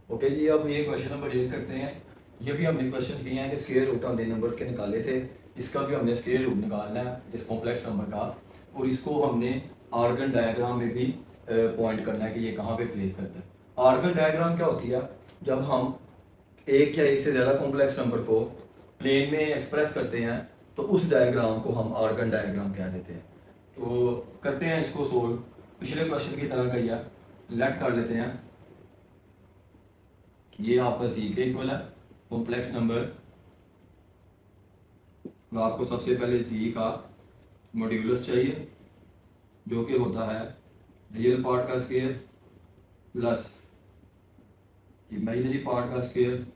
Okay जी, अब ये question number 8 करते हैं। ये भी हमने क्वेश्चन किए हैं कि स्क्वायर रूट हमने नंबर्स के निकाले थे, इसका भी हमने स्क्वायर रूट निकालना है इस कॉम्प्लेक्स नंबर का, और इसको हमने आर्गन डायग्राम में भी पॉइंट करना है कि ये कहाँ पे प्लेस करता है। आर्गन डायग्राम क्या होती है? जब हम एक या एक से ज़्यादा कॉम्प्लेक्स नंबर को प्लेन में एक्सप्रेस करते हैं तो उस डायग्राम को हम आर्गन डायग्राम कह देते हैं। तो करते हैं इसको सोल्व। पिछले क्वेश्चन की तरह का ही है, लेट कर लेते हैं। ये आपका जी के इक्वल है कॉम्प्लेक्स नंबर, तो आपको सबसे पहले जी का मॉड्यूलस चाहिए जो कि होता है रियल पार्ट का स्क्वायर प्लस इमेजिनरी पार्ट का स्क्वायर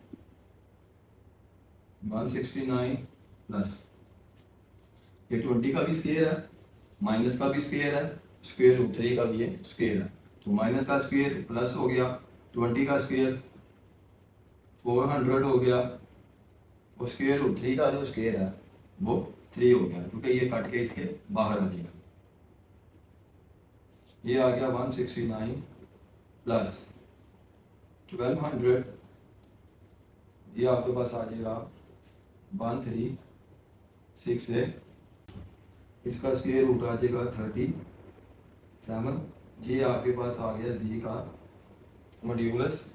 169 प्लस ये 20 का भी स्क्वायर है, माइनस का भी स्क्वायर है, स्क्वायर रूट 3 का भी स्क्वायर है। तो माइनस का स्क्वायर प्लस हो गया, 20 का स्क्वायर 400 हो गया, और स्क्वायर रूट 3 का जो स्क्वायर है वो 3 हो गया, क्योंकि ये कट के इसके बाहर आ जाएगा। ये आ गया 169 प्लस 1200, ये आपके पास आ जाएगा 1368, इसका स्क्वायर रूट आ जाएगा 37। ये आपके पास आ गया जी का मॉड्यूलस।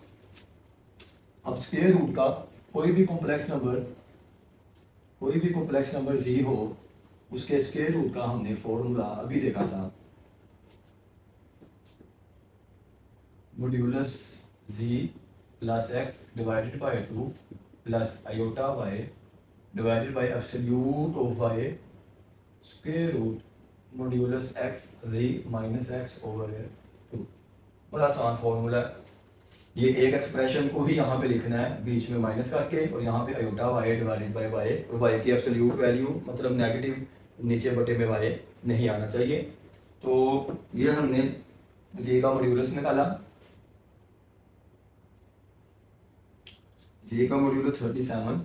अब स्क्वायर रूट का कोई भी कॉम्प्लेक्स नंबर जी हो, उसके स्क्वायर रूट का हमने फॉर्मूला अभी देखा था, modulus z plus x divided by 2 plus iota y divided by absolute of y square root modulus x z minus x over 2। बड़ा आसान फॉर्मूला है। ये एक एक्सप्रेशन को ही यहाँ पे लिखना है बीच में माइनस करके, और यहाँ पे iota y divided by y, और वाई की एब्सोल्यूट वैल्यू मतलब नेगेटिव नीचे बटे में वाई नहीं आना चाहिए। तो ये हमने जी का मॉड्यूलस निकाला। जी का मॉड्यूलस 37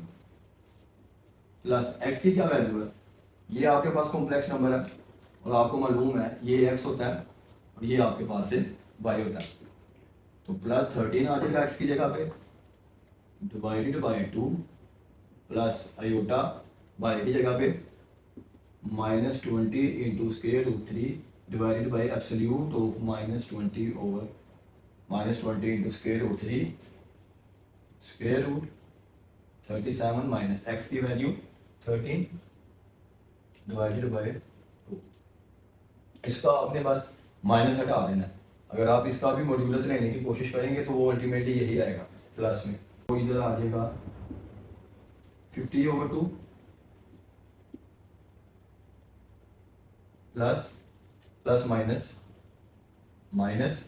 प्लस एक्स की क्या वैल्यू है? ये आपके पास कॉम्प्लेक्स नंबर है और आपको मालूम है ये एक्स होता है और ये आपके पास से वाई होता है। तो प्लस 13 आ जाएगा एक्स की जगह पे, divided by 2 plus iota y की जगह पे -20 into square root 3 divided by absolute of -20 over -20 into square root 3 square root 37 minus x की वैल्यू 13 डिवाइडेड बाय 2। इसका आपने बस माइनस हटा देना है। अगर आप इसका भी मॉड्यूलस लेने की कोशिश करेंगे तो वो अल्टीमेटली यही आएगा प्लस में, तो इधर आ जाएगा 50/2 plus plus minus minus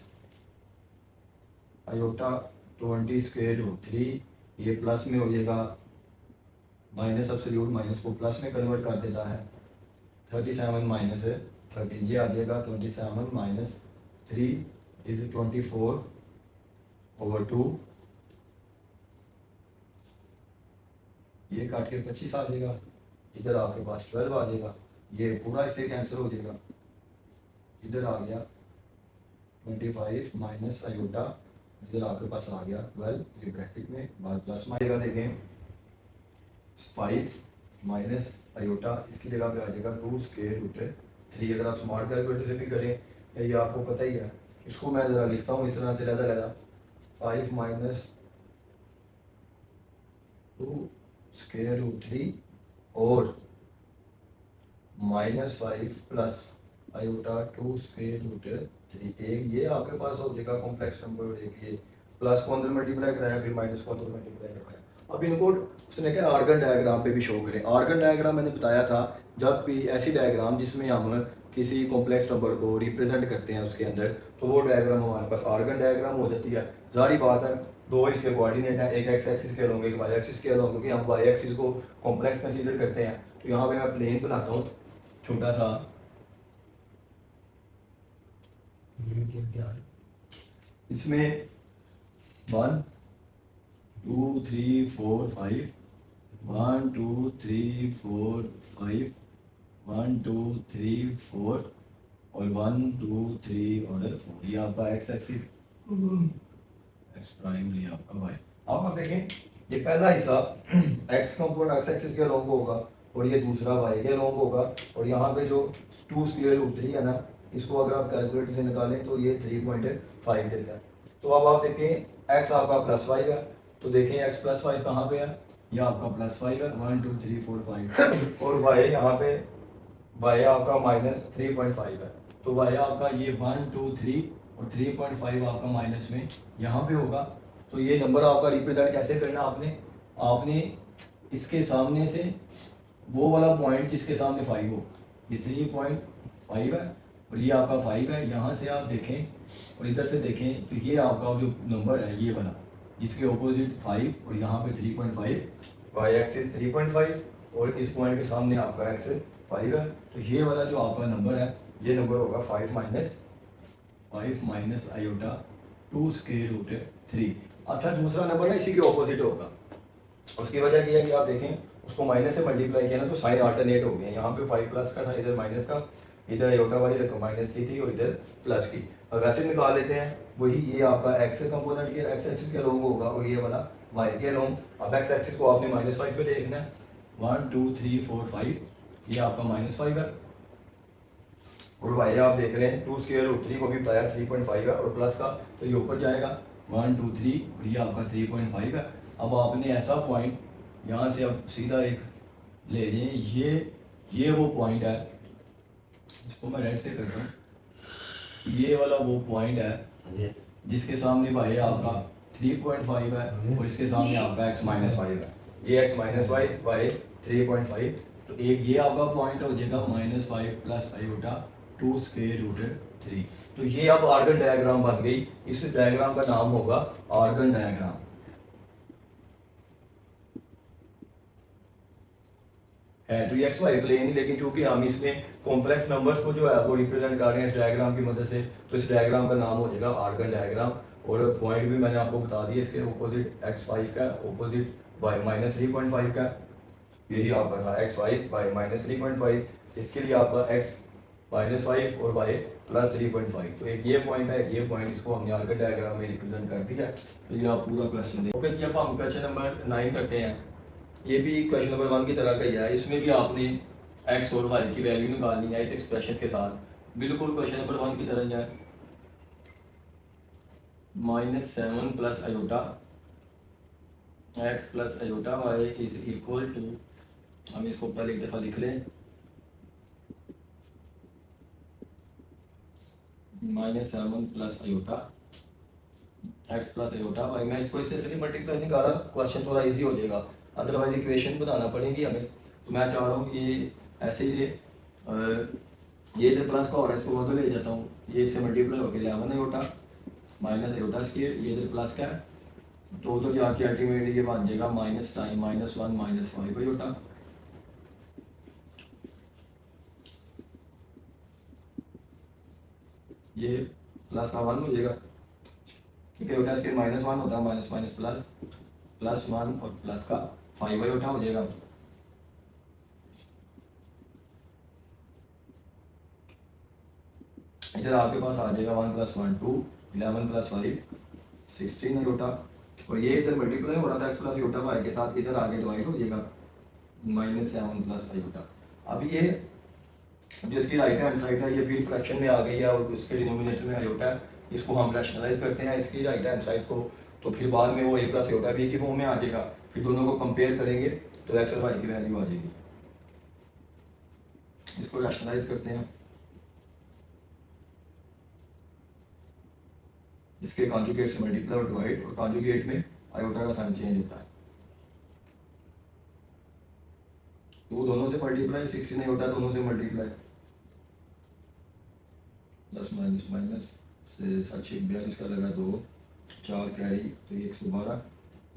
iota 20 square root 3, ये प्लस में हो जाएगा, माइनस एब्सोल्यूट माइनस को प्लस में कन्वर्ट कर देता है, 37 माइनस 13, ये आ जाएगा 27 माइनस 3 इज 24/2, ये काट के 25 आ जाएगा, इधर आपके पास 12 आ जाएगा, ये पूरा इससे कैंसिल हो जाएगा, इधर आ गया 25 माइनस आयोटा, इधर आपके पास आ गया 12, ये ब्रैकेट में बाद प्लस में आएगा। देखें 5 माइनस आयोटा इसकी जगह पे आ जाएगा 2 स्क्वायर रूट 3। अगर आप स्मार्ट कैलकुलेटर से भी करें ये आपको पता ही है, इसको मैं ज़रा लिखता हूँ इस तरह से ज़्यादा 5 माइनस 2 स्क्वायर रूट 3 और -5 प्लस आयोटा 2 स्क्वायर रूट 3। एक ये आपके पास हो जाएगा कॉम्प्लेक्स नंबर, एक ये प्लस को अंदर मल्टीप्लाई कराया फिर माइनस को अंदर मल्टीप्लाई कराया। अब इनको उसने क्या आर्गन डायग्राम पे भी शो करें। आर्गन डायग्राम मैंने बताया था, जब भी ऐसी डायग्राम जिसमें हम किसी कॉम्प्लेक्स नंबर को रिप्रेजेंट करते हैं उसके अंदर, तो वो डायग्राम हमारे पास आर्गन डायग्राम हो जाती है। जारी बात है, दो इसके कोऑर्डिनेट हैं, एक एक्स एक्सिस के होंगे एक वाई एक्सिस के होंगे, क्योंकि हम वाई एक्सिस को कॉम्प्लेक्स कंसीडर करते हैं। तो यहाँ पे मैं प्लेन बनाता हूँ छोटा सा, इसमें 1 2 3 4 5 1 2 3 4 5 1 2 3 4 और 1 2 3 और 4, ये आपका एक्स एक्सिस एक्स प्राइम ये आपका वाई। अब आप देखें ये पहला हिस्सा एक्स कंपोनेंट एक्स एक्सिस के लॉन्ग होगा और ये दूसरा वाई के लॉन्ग होगा, और यहाँ पे जो 2 स्क्वायर रूट 3 है ना, इसको अगर आप कैलकुलेटर से निकालें तो ये 3.5 देता है। तो अब आप देखें एक्स आपका +5 है, तो देखें एक्स +5 कहाँ पे है, यह आपका +5 है, 1 2 3 4 5, और वाई यहाँ पे वाई आपका -3.5 है। तो वाई आपका ये 1 2 3 और 3.5 आपका माइनस में यहाँ पे होगा। तो ये नंबर आपका रिप्रेजेंट कैसे करना, आपने इसके सामने से वो वाला पॉइंट जिसके सामने 5 हो, ये 3.5 है और ये आपका 5 है, यहाँ से आप देखें और इधर से देखें तो ये आपका जो नंबर है ये वाला जिसके ऑपोजिट 5 और यहाँ पे 3.5, वाई एक्सिस 3.5 और इस पॉइंट के सामने आपका एक्स 5 है। तो ये वाला जो आपका नंबर है ये नंबर होगा 5 माइनस आयोटा 2 स्क्वायर रूट 3। अच्छा दूसरा नंबर ना इसी के ऑपोजिट होगा, उसकी वजह ये है कि आप देखें उसको माइनस से मल्टीप्लाई किया ना तो साइन अल्टरनेट हो गया, यहाँ पे 5 प्लस का था, इधर माइनस का, इधर आयोटा वाली रकम माइनस की थी और इधर प्लस की। अब वैसे निकाल लेते हैं, वही ये आपका एक्स कंपोनेंट के एक्स एक्सिस के लॉन्ग होगा और ये वाला वाई के लॉन्ग। अब एक्स एक्सिस को आपने -5 पे देखना है, 1 2 3 4 5, ये आपका -5 है, और वाई आप देख रहे हैं 2 स्क्वायर रूट 3 को भी बताया 3.5 है और प्लस का तो ये ऊपर जाएगा 1 2 3 और ये आपका 3.5 है। अब आपने ऐसा पॉइंट यहाँ से अब सीधा एक ले लें, ये वो पॉइंट है, इसको मैं रेड से करता हूँ, ये वाला वो पॉइंट है जिसके सामने वाई आपका 3.5 है और इसके सामने आपका x -5 है, ये x -5 वाई 3.5। तो एक ये आपका पॉइंट हो जाएगा -5 प्लस आयोटा 2 स्क्वायर रूट 3। तो ये अब आर्गन डायग्राम बन गई, इस डायग्राम का नाम होगा आर्गन डायग्राम। है तो ये एक्स वाई प्लेन ही, लेकिन चूंकि हम इसमें कॉम्प्लेक्स नंबर्स को जो है वो रिप्रेजेंट कर रहे हैं इस डायग्राम की मदद से, तो इस डायग्राम का नाम हो जाएगा आर्गन डायग्राम। और पॉइंट भी मैंने आपको बता दिया, इसके ऑपोजिट x5 का ऑपोजिट y -3.5 का, यही आपका था x5 y -3.5, इसके लिए आपका x -5 और y +3.5। तो एक ये पॉइंट है, ये पॉइंट, इसको हमने आर्गन डायग्राम में रिप्रेजेंट कर दिया। तो ये आप पूरा क्वेश्चन देखिए। ओके जी, अब हम क्वेश्चन नंबर 9 करते हैं। ये भी क्वेश्चन नंबर 1 की तरह का ही है, इसमें भी आपने x और y की वैल्यू निकालनी है इस एक्सप्रेशन के साथ, बिल्कुल क्वेश्चन नंबर 1 की तरह ही है। -7 plus iota x plus iota y is equal to, हम इसको पहले एक दफ़ा लिख लें, -7 plus iota x plus iota y। मैं इसको इससे नहीं मल्टीप्लाई नहीं कर रहा, क्वेश्चन थोड़ा इजी हो जाएगा, अदरवाइज इक्वेशन बनाना पड़ेगी हमें। तो मैं चाह रहा हूँ कि ये ऐसे ही ये जो प्लस का हो रहा है इसको वो तो ले जाता हूँ, ये इससे मल्टीप्लाई हो गया 11 आयोटा माइनस आयोटा स्क्वायर, ये जो प्लस का है तो उधर जाके अल्टीमेटली ये बन जाएगा माइनस टाइम -1 -5 आयोटा। ये प्लस का 1 हो जाएगा क्योंकि आयोटा स्क्वायर -1 होता है, माइनस माइनस प्लस, +1 और प्लस का 5 आयोटा हो जाएगा। इधर आपके पास आ जाएगा 1 + 1 2, 11 + 5 16 आयोटा, और ये इधर मल्टीप्लाई हो रहा था x प्लस आयोटा y के साथ, इधर आगे डिवाइड हो जाएगा -7 प्लस आयोटा। अब ये जो इसकी राइट हैंड साइड है ये फिर फ्रैक्शन में आ गई है और उसके डिनोमिनेटर में आयोटा है, इसको हम रैशनलाइज करते हैं इसकी राइट हैंड साइड को, तो फिर बाद में वो a प्लस आयोटा b की फॉर्म में आ जाएगा, फिर दोनों को कंपेयर करेंगे तो x और y की वैल्यू आ जाएगी। इसको रैशनलाइज करते हैं, इसके कॉन्जुगेट से मल्टीप्लाई और डिवाइड, और कॉन्जुगेट में आयोटा का साइन चेंज होता है, तो दोनों से मल्टीप्लाई, 16 आयोटा दोनों से मल्टीप्लाई, प्लस माइनस माइनस से 742 का लगा 2 4 कैरी तो ये 112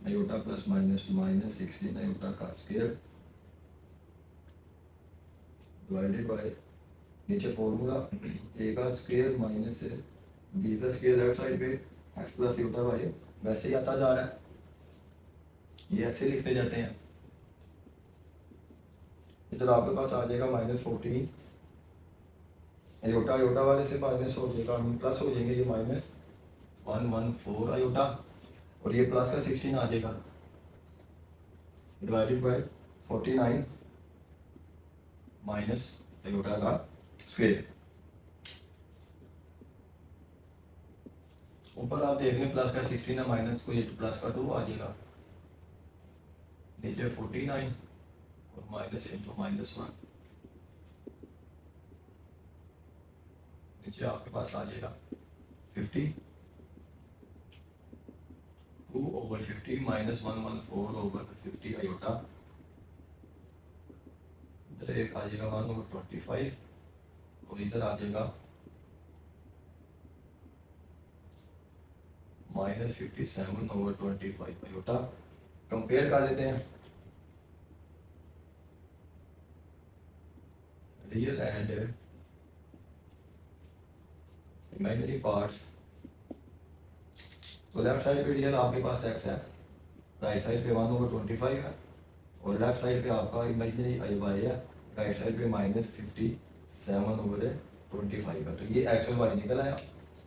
iota plus minus minus 16 iota का स्क्वायर डिवाइडेड बाय नीचे फॉर्मूला a का स्क्वायर माइनस b का स्क्वायर लेफ्ट साइड पे x प्लस आयोटा बाय, वैसे ही आता जा रहा है, ये ऐसे लिखते जाते हैं। इधर आपके पास आ जाएगा -14 आयोटा, आयोटा वाले से माइनस हो जाएगा, प्लस हो जाएंगे, ये -114 आयोटा और ये प्लस का 16 आ जाएगा डिवाइडेड बाय 49 माइनस आयोटा का स्क्वायर। ऊपर आप देख लें प्लस का 16 है, माइनस को ये प्लस का 2 आ जाएगा, नीचे 49 और माइनस इंटू -1, नीचे आपके पास आ जाएगा 50 2/50 -114 ओवर 50 आयोटा, इधर एक आ जाएगा 1/25 और इधर आ जाएगा -57/25 आयोटा। कंपेयर कर लेते हैं रियल एंड इमेजिनरी पार्ट्स। तो लेफ्ट साइड पे रियल आपके पास x है, राइट साइड पे 1/25 है, और लेफ्ट साइड पे आपका इमेजिनरी y है, राइट साइड पे -57/25 है। तो ये x और y निकल आया।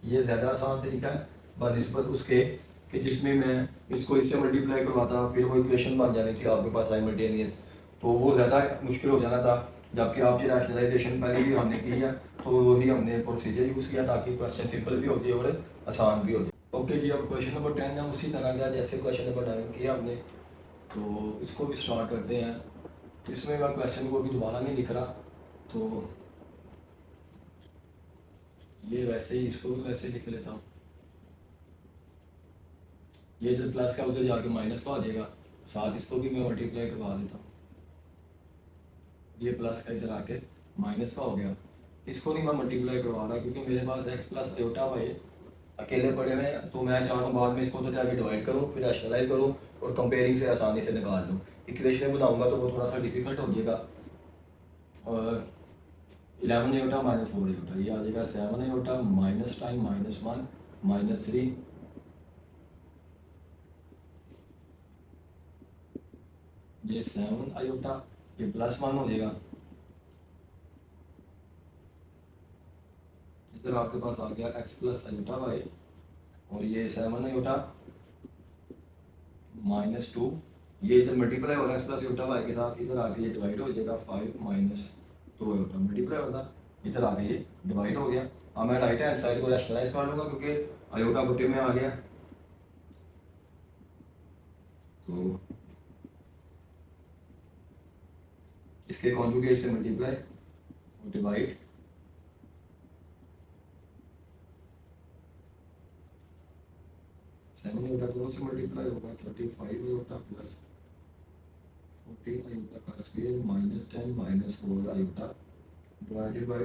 ये ज़्यादा आसान तरीका है बनिस्बत उसके कि जिसमें मैं इसको इससे मल्टीप्लाई करवाता, फिर वो इक्वेशन बन जानी थी आपके पास साइमल्टेनियस, तो वो ज़्यादा मुश्किल हो जाना था। जबकि आपकी रैशनलाइजेशन पहले भी हमने की है, तो वही हमने प्रोसीजर यूज़ किया ताकि क्वेश्चन सिंपल भी हो जाए और आसान भी हो जाए। ओके जी, अब क्वेश्चन नंबर 10 है उसी तरह का जैसे क्वेश्चन नंबर 9 किया हमने, तो इसको भी स्टार्ट करते हैं। इसमें मैं क्वेश्चन को भी दोबारा नहीं लिख रहा, तो ये वैसे ही इसको भी वैसे लिख लेता हूँ। ये जब प्लस का उधर जाके माइनस का आ जाएगा, साथ इसको भी मैं मल्टीप्लाई करवा देता हूँ। ये प्लस का इधर आके माइनस का हो गया, इसको नहीं मैं मल्टीप्लाई करवा रहा क्योंकि मेरे पास x प्लस आयोटा वाई अकेले पड़े हुए हैं, तो मैं चाहूँ बाद में इसको तो जाके डिवाइड करूँ, फिर रैशनलाइज करूँ और कंपेयरिंग से आसानी से निकाल लूँ। इक्वेशन बनाऊँगा तो वो थोड़ा सा डिफिकल्ट हो जाएगा। और 11 आयोटा -4 आयोटा, ये आ जाएगा 7 आयोटा माइनस टाइम -1 -3, ये 7 आयोटा, ये +1 हो जाएगा, इधर आपके पास आ गया x प्लस आयोटा वाई, और ये 7 आयोटा -2, ये इधर मल्टीप्लाई हो रहा है x प्लस आयोटा वाई के साथ, इधर आके ये डिवाइड हो जाएगा 5 -2 आयोटा मल्टीप्लाई होता, इधर आके ये डिवाइड हो गया। अब मैं राइट हैंड साइड को रैशनलाइज कर लूँगा क्योंकि आयोटा बुट्टे में आ गया, तो इसके कॉन्जुगेट से मल्टीप्लाई और डिवाइड, सेवन आयोटा दोनों से मल्टीप्लाई होगा 35 आयोटा प्लस 14 आयोटा का स्क्वायर -10 -4 आयोटा डिवाइडेड बाय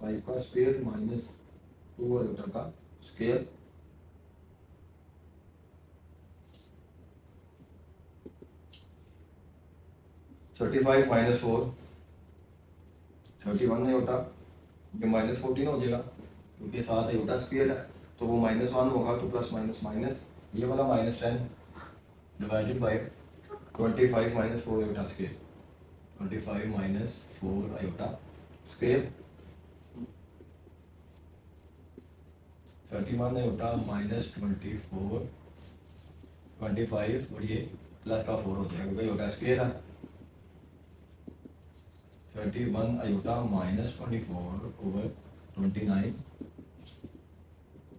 5 का स्क्वायर -2 आयोटा का स्क्वायर। -4 31 आयोटा, ये -14 हो जाएगा क्योंकि साथ आयोटा स्क्वायर है, तो वो -1 होगा, तो प्लस माइनस माइनस ये वाला -10 divided by 25 -4 iota square, 25 -4 iota square, 31 iota -24 25 और ये प्लस का 4 हो जाएगा क्योंकि आयोटा स्क्वायर है। 31 आयोटा -24/29,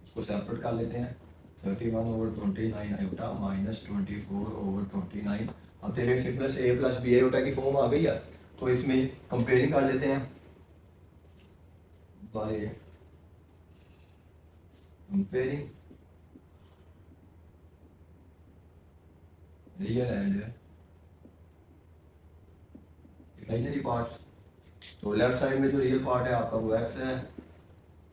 इसको सेपरेट कर लेते हैं। 31/29 आयोटा -24/29। अब तेरे से plus a plus B iota की फॉर्म आ गई है, तो इसमें कंपेयरिंग कर लेते हैं by comparing real and imaginary parts. तो लेफ्ट साइड में जो रियल पार्ट है आपका वो x है,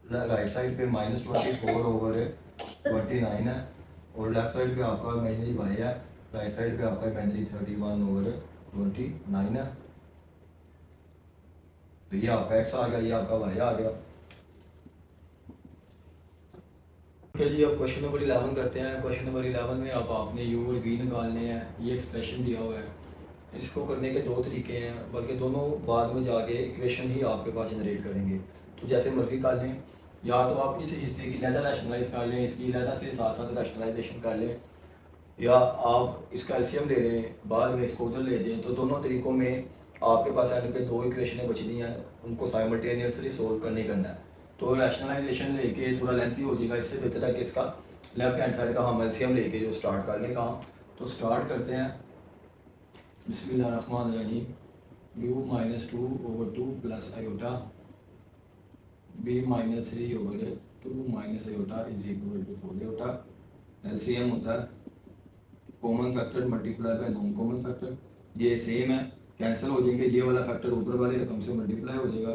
राइट साइड पे -24/29 है, और लेफ्ट साइड पे आपका इमेजिनरी y है, राइट साइड पे आपका इमेजिनरी 31/29 है। तो ये आपका x आ गया, ये आपका y आ गया। ओके जी, अब क्वेश्चन नंबर 11 करते हैं। क्वेश्चन नंबर 11 में अब आपने u और v निकालने हैं। ये एक्सप्रेशन दिया हुआ है, इसको करने के दो तरीके हैं, बल्कि दोनों बाद में जाके इक्वेशन ही आपके पास जनरेट करेंगे। तो जैसे मर्जी कर लें, या तो आप इस हिस्से की लहदा रैशनलाइज कर लें, इसकी लहदा से साथ साथ रैशनलाइजेशन कर लें, या आप इसका एलसीएम ले लें, बाद में इसको उधर ले जाएं, तो दोनों तरीक़ों में आपके पास एंड पे दो इक्वेशनें बची दी हैं, उनको साइमल्टेनियसली सोल्व करने करना है। तो रैशनलाइजेशन लेके थोड़ा लेंथी हो जाएगा, इससे बेहतर है कि इसका लेफ्ट हैंड साइड का हम एलसीएम लेके जो स्टार्ट कर लें काम। तो स्टार्ट करते हैं। बिस्मिल्लाहिर्रहमानिर्रहीम। U minus 2/2 plus iota B minus 3/2 minus iota is equal to 4 iota. LCM होता है common factor multiply by non common factor, ये सेम है, कैंसिल हो जाएंगे, ये वाला फैक्टर ऊपर वाली रकम से मल्टीप्लाई हो जाएगा,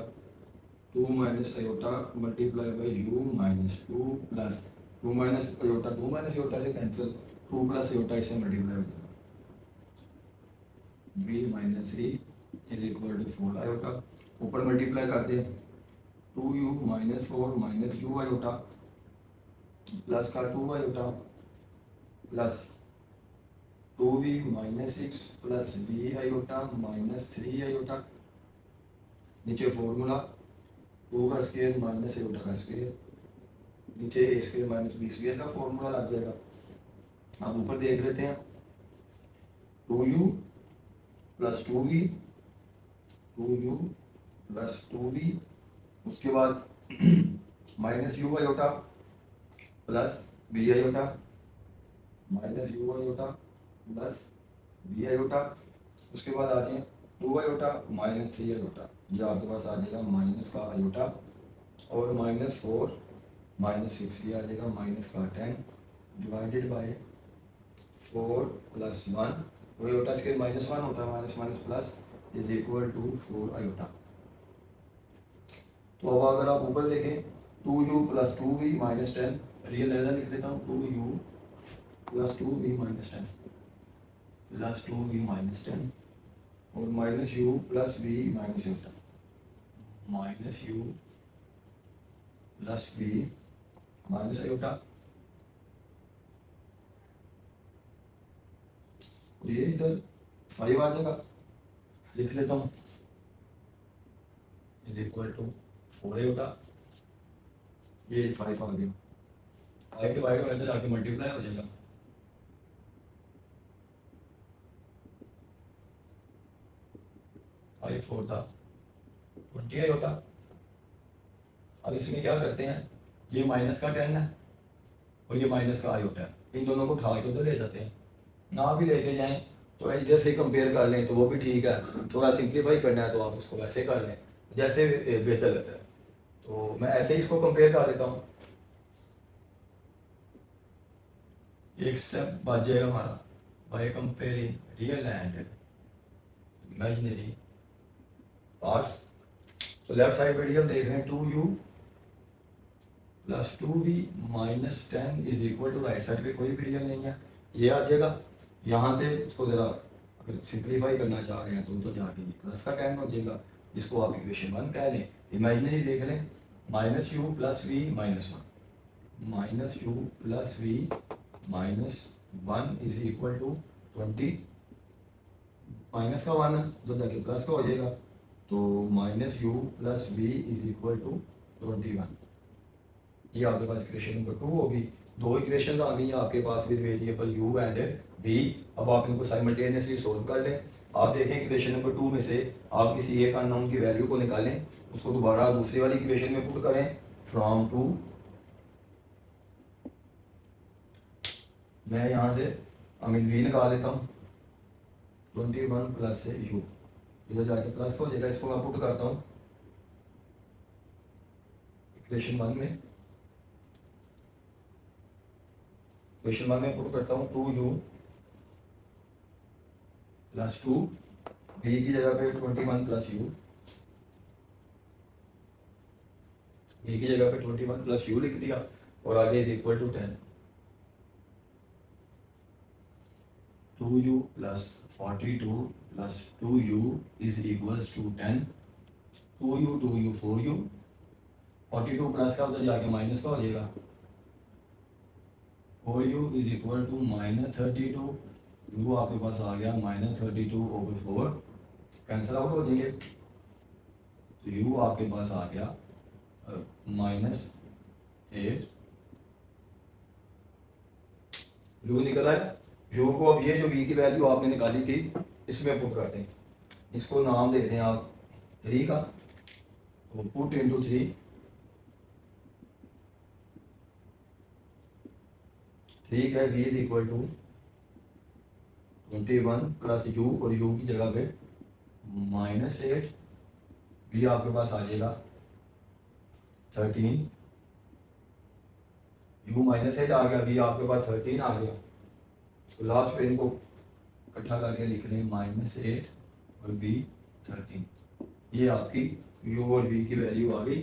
2 minus iota multiply by u minus 2 plus 2 minus iota 2 minus iota से कैंसिल, 2 प्लस आयोटा इससे मल्टीप्लाई हो जाएगा, B minus 3 is equal to 4 iota. ऊपर मल्टीप्लाई करते हैं, 2u minus 4 minus u iota plus का 2 iota plus 2v minus 6 plus b iota minus 3 iota, नीचे formula 2 का स्क्वायर माइनस आयोटा का स्क्वायर, नीचे a square minus b square का formula लग जाएगा। अब ऊपर देख लेते हैं, 2u plus 2v 2u plus 2v, उसके बाद minus u iota plus B iota minus u iota plus B iota, उसके बाद आ जाए 2 आयोटा माइनस 3 आयोटा, ये आपके पास आ जाएगा माइनस का आयोटा, और माइनस 4 माइनस 6 ये आ जाएगा माइनस का 10 डिवाइडेड बाय 4 प्लस 1, वो आयोटा स्क्वायर माइनस 1 होता है, minus minus plus is equal to 4 iota. तो अब अगर आप ऊपर देखें, 2u plus 2v minus 10, real error लिख लेता हूँ, 2u plus 2v minus 10 plus 2v minus 10, और minus u plus v minus iota minus u plus v minus iota, ये इधर 5 आ जाएगा, लिख लेता हूँ, इज इक्वल टू 4 आयोटा, ये 5 आ गया, 5 डिवाइड हो जाता है जाके मल्टीप्लाई हो जाएगा, 5 4 था 20 आयोटा। अब इसमें क्या करते हैं, ये माइनस का 10 है और ये माइनस का आयोटा है, इन दोनों को उठा के उधर ले जाते हैं, ना भी लेके जाएं तो इधर से कंपेयर कर लें तो वो भी ठीक है, थोड़ा सिंप्लीफाई करना है तो आप उसको वैसे कर लें जैसे बेहतर लगता है। तो मैं ऐसे ही इसको कंपेयर कर लेता हूँ, एक स्टेप बच जाएगा हमारा by comparing real and imaginary parts. तो लेफ्ट साइड पे रियल देख रहे हैं, 2u plus 2v minus 10 is equal to, right side पे कोई भी रियल नहीं है, ये आ जाएगा, यहाँ से इसको ज़रा अगर सिंप्लीफाई करना चाह रहे हैं तो जाके ये प्लस का 10 हो जाएगा, जिसको आप इक्वेशन 1 कह लें, इमेजिनरी देख लें, minus u plus v minus 1 minus u plus v minus 1 is equal to 20, minus का 1 उधर जाके प्लस का हो जाएगा, तो minus u plus v is equal to 21, ये आपके पास इक्वेशन नंबर 2 होगी। दो इक्वेशन आ गई हैं आपके पास with variable u and v। अब आप इनको साइमल्टेनियसली सोल्व कर लें। आप देखें इक्वेशन नंबर 2 में से आप किसी एक अननोन की वैल्यू को निकालें, उसको दोबारा दूसरी वाली इक्वेशन में पुट करें, फ्रॉम टू, मैं यहाँ से v निकाल लेता हूँ, 21 प्लस से u, इधर जाके प्लस हो जाएगा, इसको मैं पुट करता हूँ इक्वेशन 1 में, इक्वेशन 1 में पुट करता हूँ 2u प्लस 2, v की जगह पे 21 प्लस u, v की जगह पे 21 प्लस u लिख दिया, और आगे is equal to 10, 2u plus 42 plus 2u is equals to 10, 2u 4u, 42 plus का उधर जाके माइनस का हो जाएगा, 4u is equal to minus 32, u आपके पास आ गया माइनस 32/4, कैंसिल आउट हो जाएंगे, तो u आपके पास आ गया माइनस 8, u निकला है, यू को अब ये जो वी की वैल्यू आपने निकाली थी इसमें पुट करते हैं, इसको नाम दे दें आप 3 का, तो पुट इंटू 3, ठीक है, v is equal to 21 plus u, और यू की जगह पे -8, v आपके पास आ जाएगा 13, u -8 आ गया, v आपके पास 13 आ गया, तो लास्ट पे इनको इकट्ठा करके लिख लें -8 और b 13, ये आपकी u और v की वैल्यू आ गई।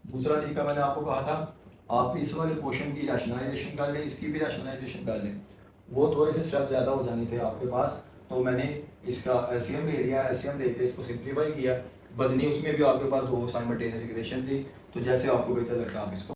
दूसरा तरीका मैंने आपको कहा था, आप इस वाले क्वेश्चन की रैशनलाइजेशन कर लें, इसकी भी रैशनलाइजेशन कर लें, वो थोड़े से स्टेप ज़्यादा हो जाने थे आपके पास, तो मैंने इसका एलसीएम ले लिया, एलसीएम लेके इसको सिंप्लीफाई किया, बदली उसमें भी आपके पास 2 साइमल्टेनियस इक्वेशन थी, तो जैसे आपको बेहतर लगता है आप इसको